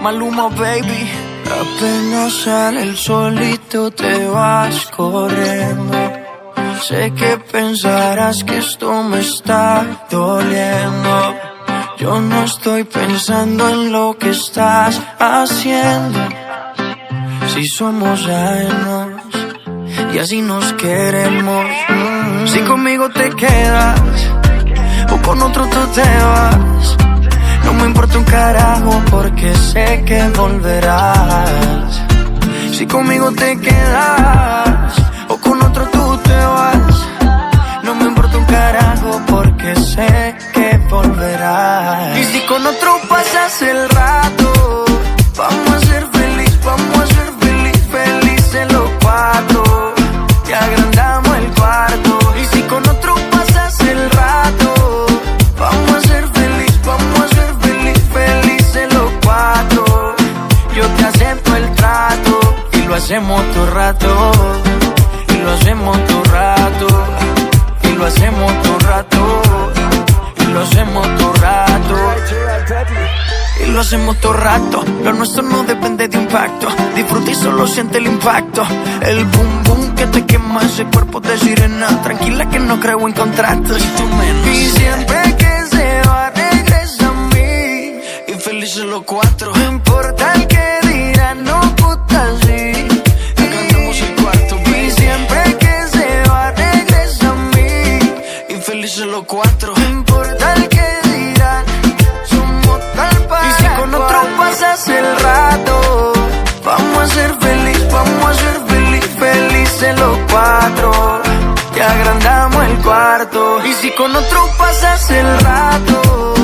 Maluma, baby. Apenas sale el solito te vas corriendo. Sé que pensarás que esto me está doliendo. Yo no estoy pensando en lo que estás haciendo. Si somos ajenos y así nos queremos. Si conmigo te quedas o con otro tú te vas, no me importa un carajo porque sé que volverás. Si conmigo te quedas o con otro tú te vas, no me importa un carajo porque sé que volverás. Y si con otro pasas el rato, vamos a ser feliz, vamos a ser felices los cuatro. Y agrandamos el cuarto. Y si con otro pasas el rato, vamos a ser feliz, vamos a ser felices los cuatro. Yo te acepto el trato y lo hacemos todo rato. Y lo hacemos todo rato. Y lo hacemos todo rato. Y lo hacemos todo rato. Y lo hacemos todo rato. Lo nuestro no depende de un pacto. Disfruta y solo siente el impacto. El boom boom que te quema ese cuerpo de sirena. Tranquila que no creo en contratos. Y tú menos. Y siempre que se va regresa a mí. Y felices los cuatro. No importa el que dirán, no puta sí. Cantamos el cuarto. Y siempre que se va regresa a mí. Y felices los cuatro. No importa el que dirán, somos tal para. Y si con otro pasas el rato, vamos a ser felices los cuatro. Te agrandamos el cuarto. Y si con otro pasas el rato,